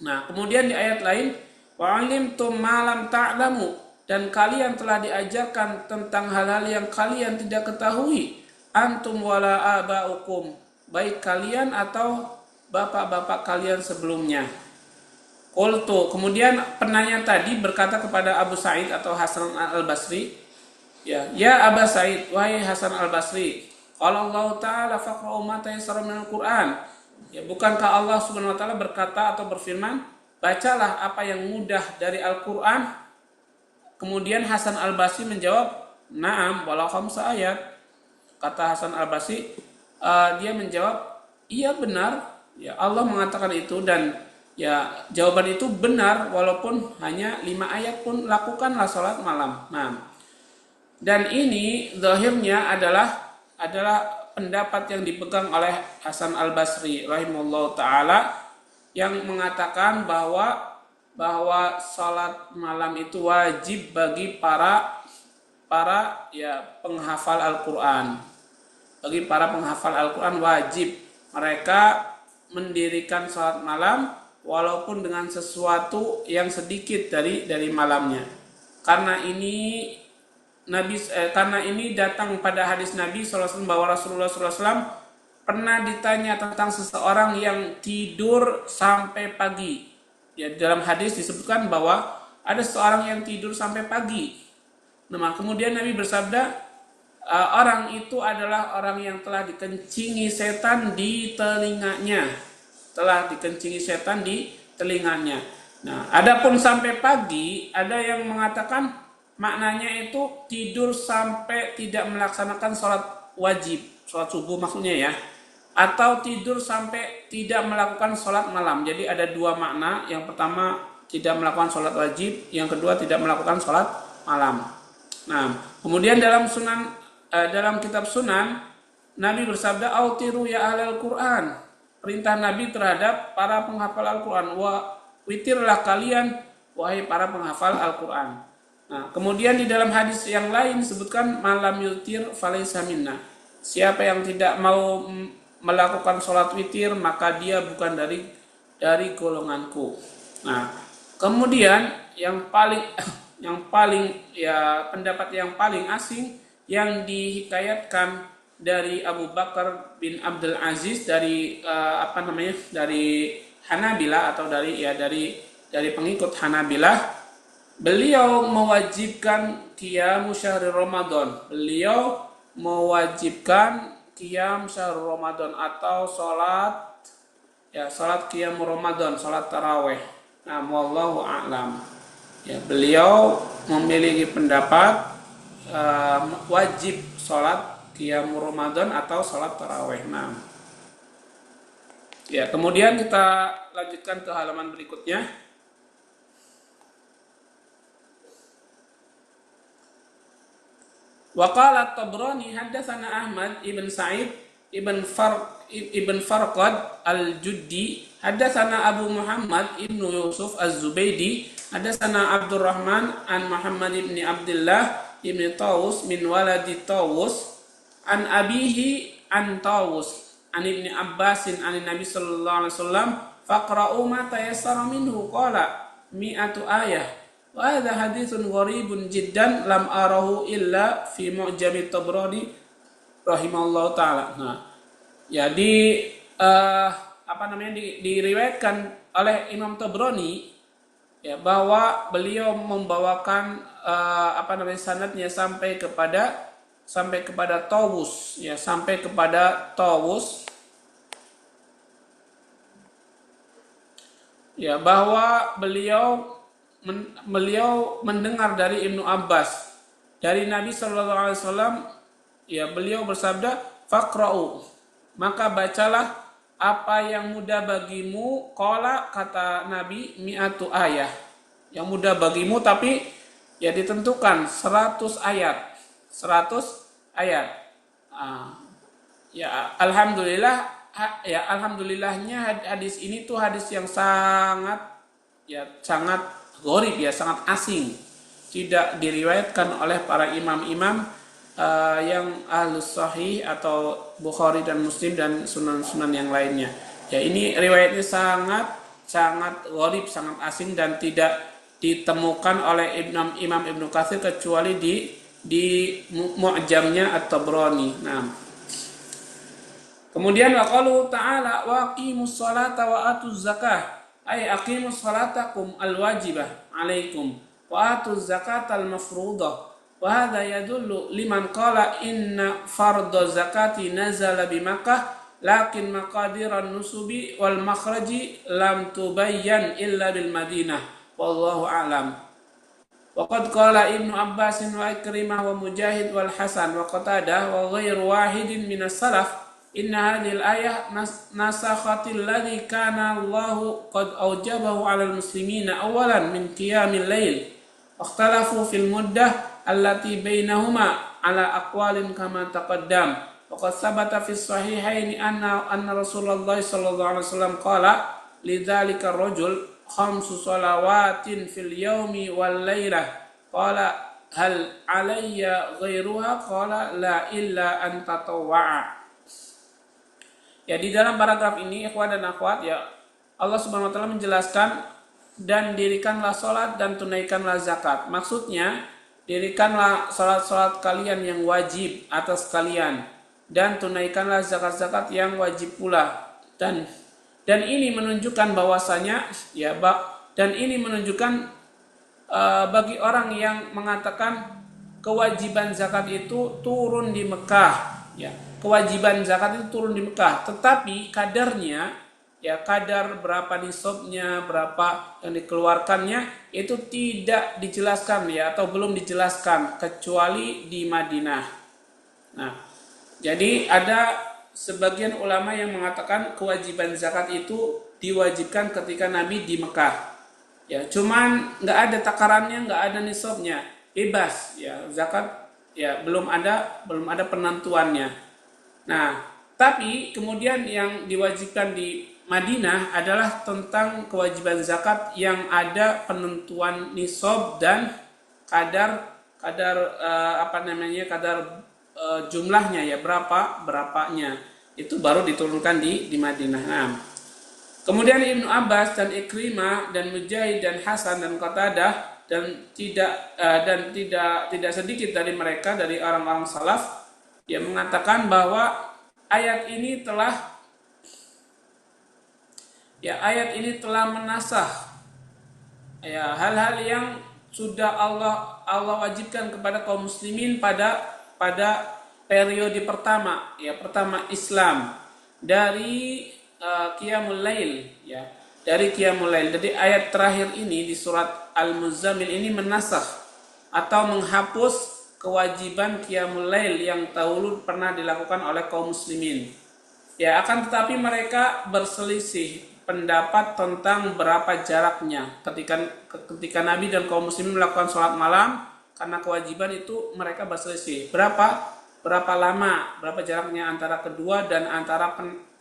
Nah, kemudian di ayat lain, wa 'alimtum ma lam ta'lamu, dan kalian telah diajarkan tentang hal-hal yang kalian tidak ketahui, antum wala aba'ukum, baik kalian atau bapak-bapak kalian sebelumnya. Qultu, kemudian penanya tadi berkata kepada Abu Sa'id atau Hasan Al-Basri, ya Aba Sa'id, wahai Hasan Al-Basri, qala Allah Ta'ala faqra'u ma tayassara minal Qur'an, ya, bukankah Allah Subhanahu wa taala berkata atau berfirman, bacalah apa yang mudah dari Al-Qur'an? Kemudian Hasan Al-Basri menjawab, na'am walau khamsa ayat. Kata Hasan Al-Basri, dia menjawab, iya benar, ya, Allah mengatakan itu, dan ya jawaban itu benar walaupun hanya 5 ayat pun lakukanlah sholat malam. Nah, dan ini zahirnya adalah pendapat yang dipegang oleh Hasan Al-Basri rahimahullah ta'ala, yang mengatakan bahwa sholat malam itu wajib bagi para ya penghafal Al-Quran. Bagi para penghafal Al-Quran wajib mereka mendirikan sholat malam walaupun dengan sesuatu yang sedikit dari malamnya. Karena ini datang pada hadis Nabi SAW bahwa Rasulullah SAW pernah ditanya tentang seseorang yang tidur sampai pagi. Ya, dalam hadis disebutkan bahwa ada seorang yang tidur sampai pagi. Nah, kemudian Nabi bersabda, orang itu adalah orang yang telah dikencingi setan di telinganya. Nah, adapun sampai pagi, ada yang mengatakan maknanya itu tidur sampai tidak melaksanakan sholat wajib, sholat subuh maksudnya, ya, atau tidur sampai tidak melakukan sholat malam. Jadi ada 2 makna. Yang pertama tidak melakukan sholat wajib, yang kedua tidak melakukan sholat malam. Nah, kemudian dalam kitab Sunan, Nabi bersabda, autiru ya ahlal Quran, perintah Nabi terhadap para penghafal Al-Quran, wa witirlah kalian wahai para penghafal Al-Quran. Nah, kemudian di dalam hadis yang lain disebutkan, malam yutir falaysa minna, siapa yang tidak mau melakukan sholat witir maka dia bukan dari golonganku. Nah, kemudian yang paling ya pendapat yang paling asing yang dihikayatkan dari Abu Bakar bin Abdul Aziz dari dari Hanabilah atau dari pengikut Hanabilah, beliau mewajibkan qiyam syahri Ramadan. Beliau mewajibkan qiyam syahri Ramadan atau salat qiyam Ramadan, salat tarawih. Nah, wallahu a'lam. Ya, beliau memiliki pendapat wajib sholat qiyamul Ramadan atau sholat tarawih. Nah, ya, kemudian kita lanjutkan ke halaman berikutnya. Wa qala Tabrani haddatsana Ahmad ibn Sa'id ibn Farqad al-Juddi haddatsana Abu Muhammad ibn Yusuf az-Zubaydi haddatsana Abdurrahman an Muhammad ibn Abdullah ibn Tawus min waladi Tawus an abihi an Tawus an ibn Abbasin an Nabi sallallahu alaihi wasallam faqra'u ma tayassara minhu qala mi'atu ayah wa hadha haditsun gharibun jiddan lam arahu illa fi mu'jam Tabrani rahimallahu taala. Nah, jadi diriwayatkan oleh Imam Tabrani ya bahwa beliau membawakan sanadnya sampai kepada Tawus ya, sampai kepada Tawus ya, bahwa beliau mendengar dari Ibnu Abbas dari Nabi sallallahu alaihi wasallam ya, beliau bersabda faqra'u, maka bacalah apa yang mudah bagimu, qala, kata Nabi, mi'atu ayah, yang mudah bagimu tapi ya ditentukan 100 ayat. Ya alhamdulillahnya hadis ini tuh hadis yang sangat gharib ya, sangat asing, tidak diriwayatkan oleh para imam-imam yang ahlus sahih atau Bukhari dan Muslim dan sunan-sunan yang lainnya. Ya, ini riwayatnya sangat gharib, sangat asing dan tidak ditemukan oleh Imam Ibnu Katsir kecuali di Mu'jamnya At-Tabrani. Nah, kemudian wa qalu ta'ala wa aqimus salata wa atuz zakah, ay aqimus salatakum al-wajibah alaikum wa atuz zakatal mafruḍah. Wa hadha yadullu liman qala inna fardhu zakati nazala bi Makkah lakin maqadiran nusubi wal makhraji lam tubayyan illa bil Madinah wallahu a'lam. Wa qad qala Ibnu Abbas wa Ikrimah wa Mujahid wal Hasan wa Qatadah wa ghairu wahidin minas salaf inna hadhil ayah nasakhatil ladzi kana Allahu qad aujabahu 'alal muslimina awalan min qiyamil lail ikhtalafu fil muddah allati bainahuma 'ala aqwalin kama taqaddam wa qad sabata fis sahihaini anna Rasulullah sallallahu alaihi wasallam qala lidzalika ar-rajul khamsu salawatin fil yaumi wal lailah qala hal 'alayya ghairuha qala la illa an tatawwa'a. Ya, di dalam paragraf ini ikhwan dan akhwat ya, Allah Subhanahu wa taala menjelaskan dan dirikanlah salat dan tunaikanlah zakat. Maksudnya dirikanlah salat-salat kalian yang wajib atas kalian dan tunaikanlah zakat-zakat yang wajib pula. Dan ini menunjukkan bahwasanya ya dan ini menunjukkan bagi orang yang mengatakan kewajiban zakat itu turun di Mekah. Ya, kewajiban zakat itu turun di Mekah, tetapi kadarnya ya, kadar berapa nisabnya, berapa yang dikeluarkannya itu tidak dijelaskan ya, atau belum dijelaskan kecuali di Madinah. Nah, jadi ada sebagian ulama yang mengatakan kewajiban zakat itu diwajibkan ketika Nabi di Mekah. Ya, cuman nggak ada takarannya, nggak ada nisabnya, bebas ya, zakat ya belum ada penentuannya. Nah, tapi kemudian yang diwajibkan di Madinah adalah tentang kewajiban zakat yang ada penentuan nisab dan kadar jumlahnya ya, berapanya itu baru diturunkan di Madinah. Nah, kemudian Ibnu Abbas dan Ikrimah dan Mujahid dan Hasan dan Qatadah dan tidak sedikit dari mereka dari orang-orang salaf yang mengatakan bahwa ayat ini telah menasakh ya hal-hal yang sudah Allah wajibkan kepada kaum muslimin pada periode pertama Islam, dari qiyamul lail ya, dari qiyamul lail. Jadi ayat terakhir ini di surat Al-Muzammil ini menasakh atau menghapus kewajiban qiyamul lail yang dahulu pernah dilakukan oleh kaum muslimin. Ya, akan tetapi mereka berselisih pendapat tentang berapa jaraknya ketika Nabi dan kaum muslimin melakukan sholat malam, karena kewajiban itu mereka berselisih. Berapa lama, berapa jaraknya antara kedua dan antara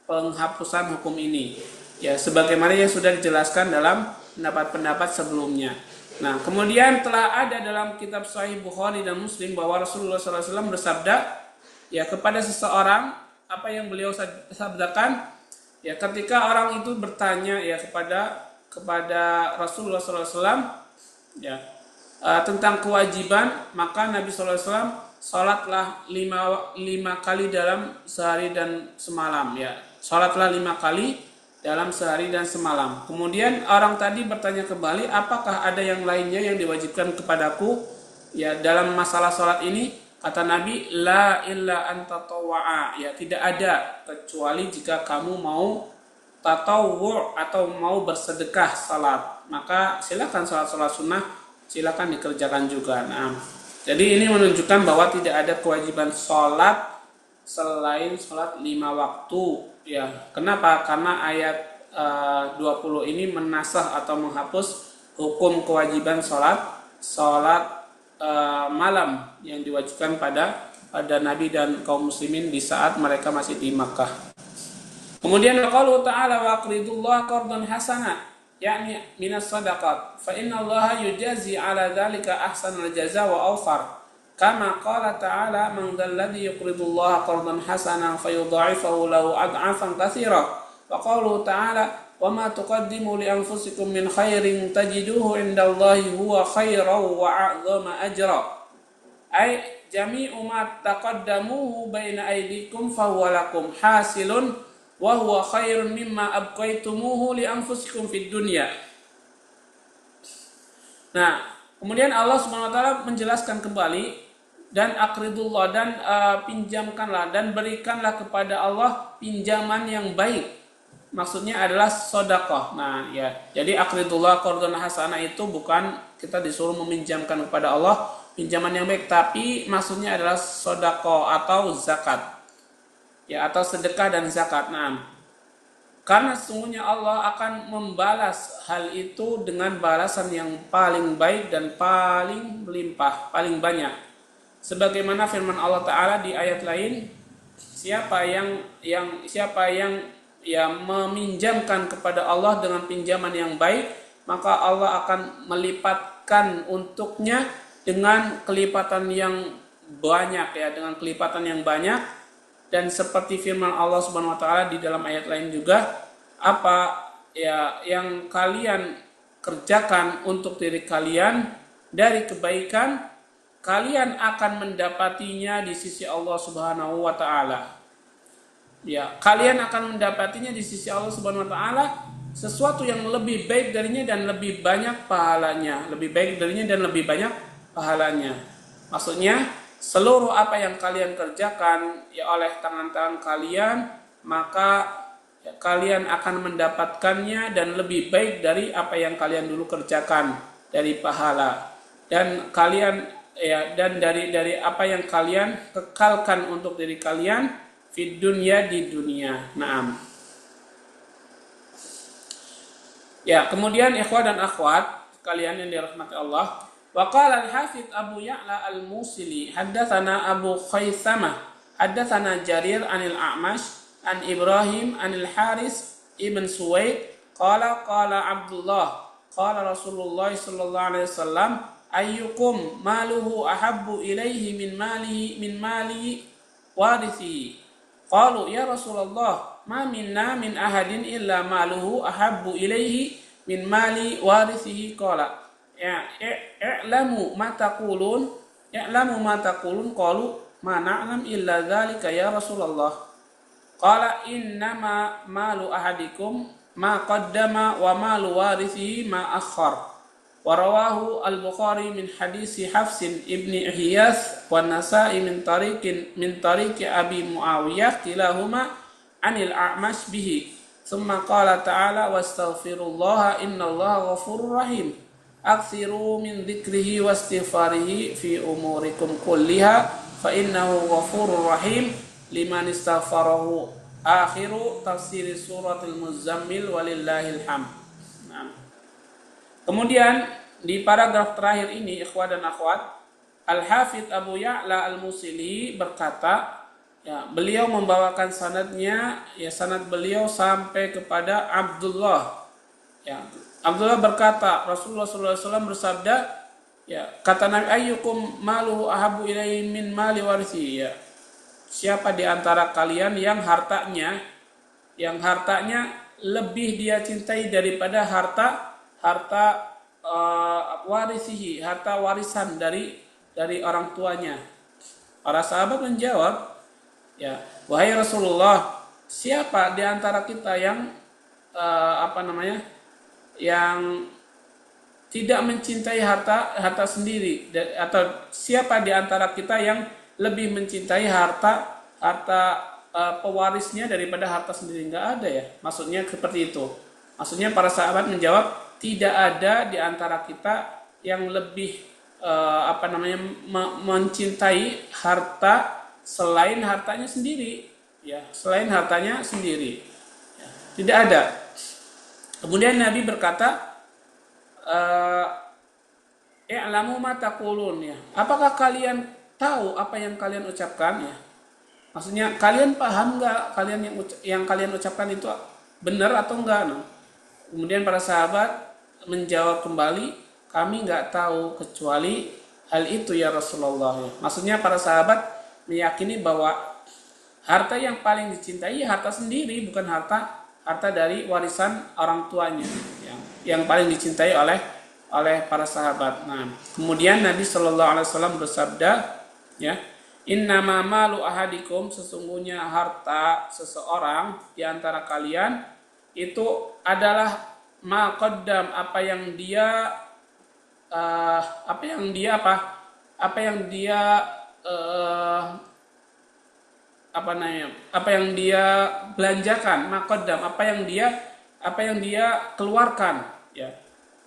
penghapusan hukum ini. Ya, sebagaimana yang sudah dijelaskan dalam pendapat-pendapat sebelumnya. Nah, kemudian telah ada dalam kitab Sahih Bukhari dan Muslim bahwa Rasulullah SAW bersabda, ya, kepada seseorang, apa yang beliau sabdakan, ya, ketika orang itu bertanya ya kepada Rasulullah SAW, ya, tentang kewajiban, maka Nabi SAW sholatlah lima kali dalam sehari dan semalam, ya, sholatlah 5 kali dalam sehari dan semalam. Kemudian orang tadi bertanya kembali, apakah ada yang lainnya yang diwajibkan kepadaku ya dalam masalah sholat ini? Kata Nabi, la illa anta tatawwa'a, ya, tidak ada kecuali jika kamu mau tatawwu' atau mau bersedekah salat, maka silakan salat sunnah silakan dikerjakan juga. Nah, jadi ini menunjukkan bahwa tidak ada kewajiban sholat selain sholat 5 waktu. Ya, kenapa? Karena ayat 20 ini menasakh atau menghapus hukum kewajiban sholat malam yang diwajibkan pada Nabi dan kaum muslimin di saat mereka masih di Makkah. Kemudian qaulu ta'ala wa aqridullaha qardan hasana, yakni minas sadaqat, fa innallaha yujazi ala dzalika ahsanal jazaa wa awfar. Kama qala ta'ala man dzalladzi yuqridullaha qardan hasanan fayudha'ifahu lahu ad'afan katsira. Wa qaulu ta'ala wa ma tuqaddimu li anfusikum min khairin tajiduhu indallahi huwa khairan wa a'zama ajra. Ay jami'u ma taqaddamuhu baina aydikum fa huwa lakum hasilun wa huwa khairun mimma abqaitumuhu li anfusikum fid dunya. Nah, kemudian Allah Subhanahu wa taala menjelaskan kembali, dan aqridullah, dan pinjamkanlah dan berikanlah kepada Allah pinjaman yang baik. Maksudnya adalah sedekah. Nah, ya. Jadi aqridullah qardan hasanah itu bukan kita disuruh meminjamkan kepada Allah pinjaman yang baik, tapi maksudnya adalah sedekah atau zakat. Ya, atau sedekah dan zakat. Nah, karena sesungguhnya Allah akan membalas hal itu dengan balasan yang paling baik dan paling melimpah, paling banyak. Sebagaimana firman Allah Ta'ala di ayat lain, siapa yang meminjamkan kepada Allah dengan pinjaman yang baik, maka Allah akan melipatkan untuknya dengan kelipatan yang banyak, ya, dengan kelipatan yang banyak. Dan seperti firman Allah Subhanahu wa taala di dalam ayat lain juga, apa ya yang kalian kerjakan untuk diri kalian dari kebaikan, kalian akan mendapatinya di sisi Allah Subhanahu wa taala. Ya, kalian akan mendapatinya di sisi Allah Subhanahu wa taala sesuatu yang lebih baik darinya dan lebih banyak pahalanya, lebih baik darinya dan lebih banyak pahalanya. Maksudnya, seluruh apa yang kalian kerjakan ya oleh tangan-tangan kalian, maka ya, kalian akan mendapatkannya dan lebih baik dari apa yang kalian dulu kerjakan dari pahala. Dan kalian dan dari apa yang kalian kekalkan untuk diri kalian di dunia. Naam. Ya, kemudian ikhwah dan akhwat kalian yang dirahmati Allah, wa qala al-Hafidz Abu Ya'la al-Musili haddatsana Abu Khaisamah haddatsana Jarir anil A'mash an Ibrahim anil Haris ibn Suwaid qala Abdullah qala Rasulullah sallallahu alaihi wasallam ayyukum maluhu ahabbu ilaihi min mali warithihi. Qalu ya Rasulullah ma minna min ahadin illa maluhu ahabbu ilaihi min mali warithihi. Qala i'lamu ma taqulun qalu ma na'lam illa dzalika ya Rasulullah. Qala innama malu ahadikum ma qaddama wa malu warithihi ma akhkhar. Warawahu al-Bukhari min hadisi Hafsin ibni Ihyas wa Nasa'i min tariqi Abi Muawiyah kilahuma anil A'mash bihi Tsumma qala ta'ala wastaghfirullaha innallaha ghafurur rahim. Aksiru min dzikrihi wastighfarihi fi umurikum kulliha fa innahu ghafurur rahim liman istaghfarahu. Akhiru tafsir suratul Muzammil walillahil hamd. Nah. Kemudian di paragraf terakhir ini ikhwah dan akhwat, Al-Hafidz Abu Ya'la Al-Musili berkata, ya, beliau membawakan sanadnya, ya, sanad beliau sampai kepada Abdullah. Ya, Abdullah berkata, Rasulullah SAW bersabda, ya, kata Nabi, ayyukum maluhu ahabu ilaihi min mali warisi, ya. Siapa di antara kalian yang hartanya lebih dia cintai daripada harta warisihi, harta warisan dari orang tuanya. Para sahabat menjawab, ya, wahai Rasulullah, siapa di antara kita yang yang tidak mencintai harta sendiri, atau siapa di antara kita yang lebih mencintai harta pewarisnya daripada harta sendiri? Enggak ada, ya. Maksudnya seperti itu. Maksudnya para sahabat menjawab, tidak ada di antara kita yang lebih mencintai harta selain hartanya sendiri, ya, selain hartanya sendiri, ya, tidak ada. Kemudian Nabi berkata, i'lamu ma taqulun, ya. Apakah kalian tahu apa yang kalian ucapkan, ya? Maksudnya kalian paham enggak yang kalian ucapkan itu benar atau enggak? Nah, kemudian para sahabat menjawab kembali, kami enggak tahu kecuali hal itu ya Rasulullah. Maksudnya para sahabat meyakini bahwa harta yang paling dicintai harta sendiri, bukan harta dari warisan orang tuanya, yang paling dicintai oleh para sahabat. Nah, kemudian Nabi Shallallahu Alaihi Wasallam bersabda, ya, innama malu ahadikum, sesungguhnya harta seseorang di antara kalian itu adalah ma qaddam, apa yang dia belanjakan, ma qaddam, apa yang dia keluarkan, ya.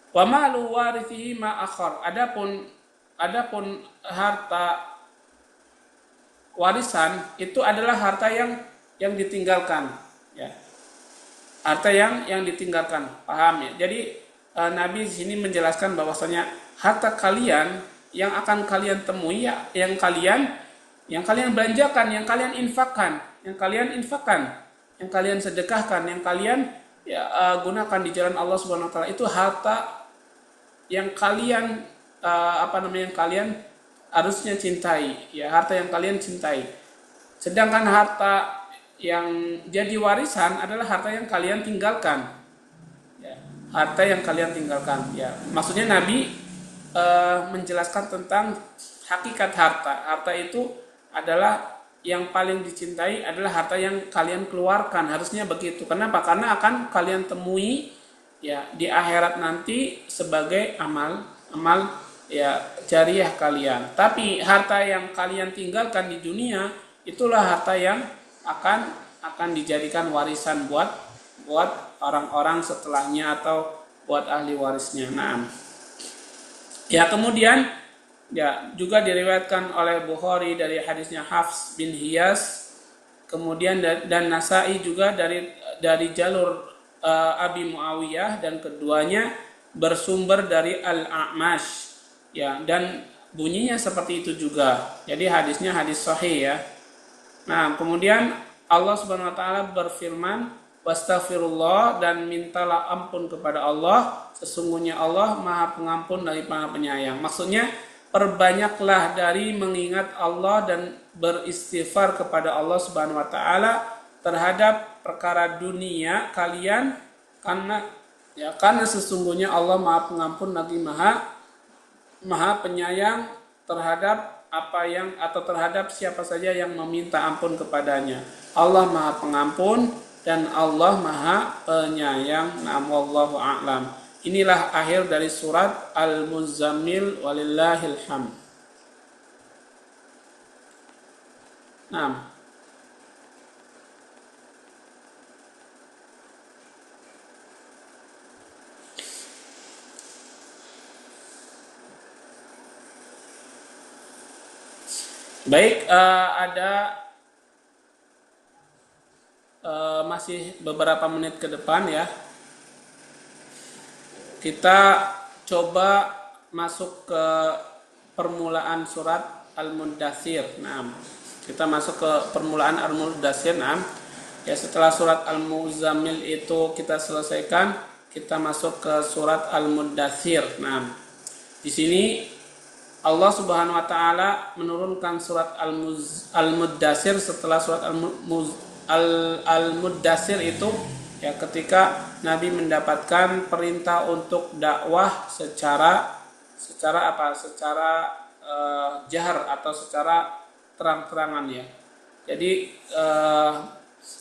Wa malu warithihi ma akhar, adapun harta warisan itu adalah harta yang ditinggalkan, ya. Harta yang ditinggalkan, paham, ya? Jadi Nabi di sini menjelaskan bahwasanya harta kalian yang akan kalian temui, ya, yang kalian belanjakan, yang kalian infakkan, yang kalian sedekahkan, yang kalian gunakan di jalan Allah Subhanahu wa taala, itu harta yang kalian yang kalian harusnya cintai, ya, harta yang kalian cintai. Sedangkan harta yang jadi warisan adalah harta yang kalian tinggalkan, ya, harta yang kalian tinggalkan, ya. Maksudnya Nabi menjelaskan tentang hakikat harta. Harta itu adalah yang paling dicintai adalah harta yang kalian keluarkan, harusnya begitu. Kenapa? Karena akan kalian temui, ya, di akhirat nanti sebagai amal ya jariah kalian. Tapi harta yang kalian tinggalkan di dunia itulah harta yang akan dijadikan warisan buat orang-orang setelahnya atau buat ahli warisnya. Nah, ya, kemudian, ya, juga diriwayatkan oleh Bukhari dari hadisnya Hafs bin Hiyas, kemudian dan Nasai juga dari jalur Abi Muawiyah, dan keduanya bersumber dari Al-A'mash, ya, dan bunyinya seperti itu juga. Jadi hadisnya hadis sahih, ya. Nah, kemudian Allah Subhanahu wa taala berfirman, wastaghfirullah, dan mintalah ampun kepada Allah, sesungguhnya Allah Maha Pengampun dari Maha Penyayang. Maksudnya perbanyaklah dari mengingat Allah dan beristighfar kepada Allah Subhanahu wa taala terhadap perkara dunia kalian, karena sesungguhnya Allah Maha Pengampun lagi Maha Penyayang terhadap terhadap siapa saja yang meminta ampun kepadanya. Allah Maha Pengampun dan Allah Maha Penyayang. Wallahu a'lam. Inilah akhir dari surat Al-Muzammil walillahil hamd. Nah, Baik, ada masih beberapa menit ke depan ya. Kita coba masuk ke permulaan surat Al-Muddatsir. Nah, kita masuk ke permulaan Al-Muddatsir. Nah, ya setelah surat Al-Muzammil itu kita selesaikan, kita masuk ke surat Al-Muddatsir. Nah, di sini Allah Subhanahu wa taala menurunkan surat Al-Muddatsir setelah surat Al-Muddatsir itu ya ketika Nabi mendapatkan perintah untuk dakwah secara jahar atau secara terang-terangan ya. Jadi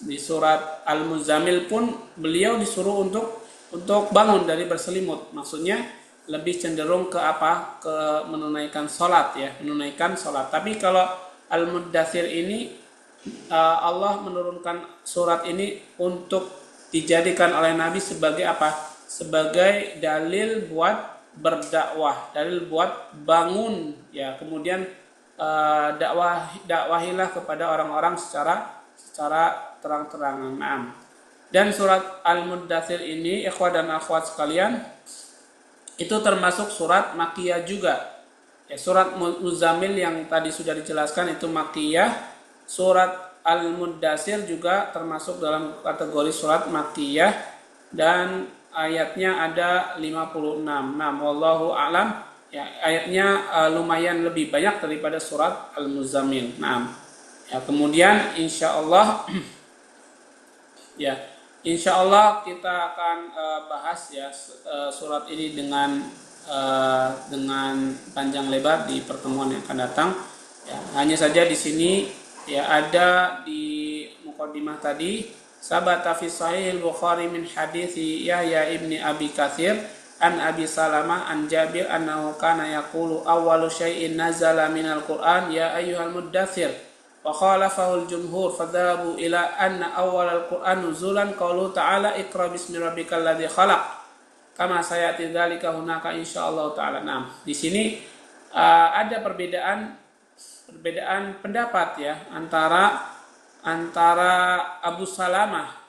di surat Al-Muzammil pun beliau disuruh untuk bangun dari berselimut. Maksudnya lebih cenderung ke menunaikan sholat ya, menunaikan sholat. Tapi kalau Al-Muddatsir ini Allah menurunkan surat ini untuk dijadikan oleh Nabi sebagai sebagai dalil buat berdakwah, dalil buat bangun ya, kemudian dakwahilah kepada orang-orang secara terang-terangan. Dan surat Al-Muddatsir ini ikhwah dan akhwat sekalian itu termasuk surat Makkiyah juga. Ya, surat Muzammil yang tadi sudah dijelaskan itu Makkiyah. Surat Al-Muddatsir juga termasuk dalam kategori surat Makkiyah dan ayatnya ada 56. Nah, wallahu a'lam. Ya, ayatnya lumayan lebih banyak daripada surat Al-Muzammil. Nah, ya, kemudian insyaallah ya, insyaallah kita akan bahas ya surat ini dengan panjang lebar di pertemuan yang akan datang. Ya, hanya saja di sini ya ada di muqaddimah tadi sabata fi sahih al-Bukhari min hadithi Yahya ibni Abi Katsir an Abi Salamah an Jabir annahu kana yaqulu awwalu syai'in nazala minal Qur'an ya ayyuhal muddatsir wa khalafahu al-jumhur fadhahabu ila anna awwalal Qur'an nuzulan qaulu ta'ala iqra bismi rabbikal ladzi khalaq kama sayati dzalika hunaka insyaallah taala. Nah, di sini ada perbedaan pendapat ya antara Abu Salamah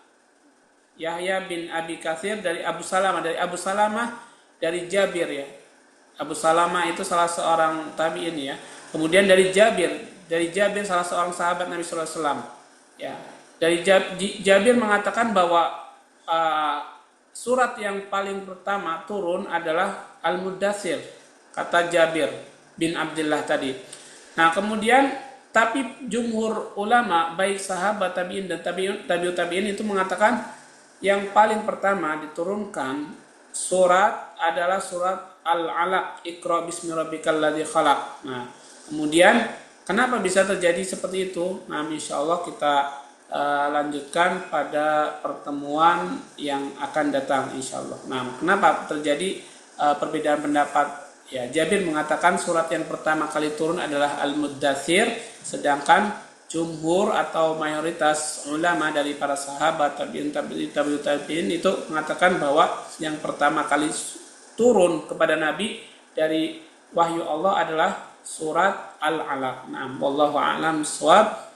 Yahya bin Abi Katsir dari Abu Salamah dari Jabir ya. Abu Salamah itu salah seorang tabi'in ya. Kemudian dari Jabir salah seorang sahabat Nabi sallallahu alaihi wasallam ya. Dari Jabir mengatakan bahwa surat yang paling pertama turun adalah Al-Muddatsir, kata Jabir bin Abdullah tadi. Nah, kemudian tapi jumhur ulama baik sahabat tabi'in dan tabi'ut tabi'in itu mengatakan yang paling pertama diturunkan surat adalah surat Al-Alaq, Iqra bismi rabbikal ladzi khalaq. Nah, kemudian kenapa bisa terjadi seperti itu? Nah, insyaallah kita lanjutkan pada pertemuan yang akan datang insyaallah. Nah, kenapa terjadi perbedaan pendapat? Ya, Jabir mengatakan surat yang pertama kali turun adalah Al-Muddatsir, sedangkan jumhur atau mayoritas ulama dari para sahabat tabi'in itu mengatakan bahwa yang pertama kali turun kepada Nabi dari wahyu Allah adalah surat Al-Alaq. Nah, wallahu a'lam shawab.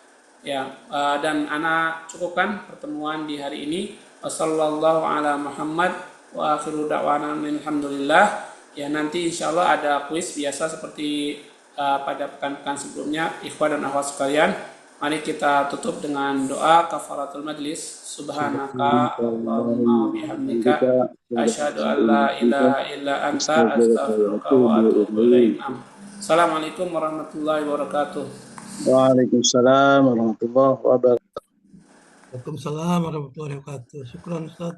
Ya, dan ana cukupkan pertemuan di hari ini. Wassallallahu ala Muhammad wa akhiru da'wana alhamdulillah. Ya, nanti insyaallah ada kuis biasa seperti pada pekan-pekan sebelumnya. Ikhwan dan akhwat sekalian, mari kita tutup dengan doa kafaratul majlis. Subhanaka Allahumma bihamdika asyhadu an la ilaha illa anta astaghfiruka wa atubu ilaik. Assalamualaikum warahmatullahi wabarakatuh. Waalaikumsalam warahmatullahi wabarakatuh. Waalaikumsalam warahmatullahi wabarakatuh. Syukran Ustaz.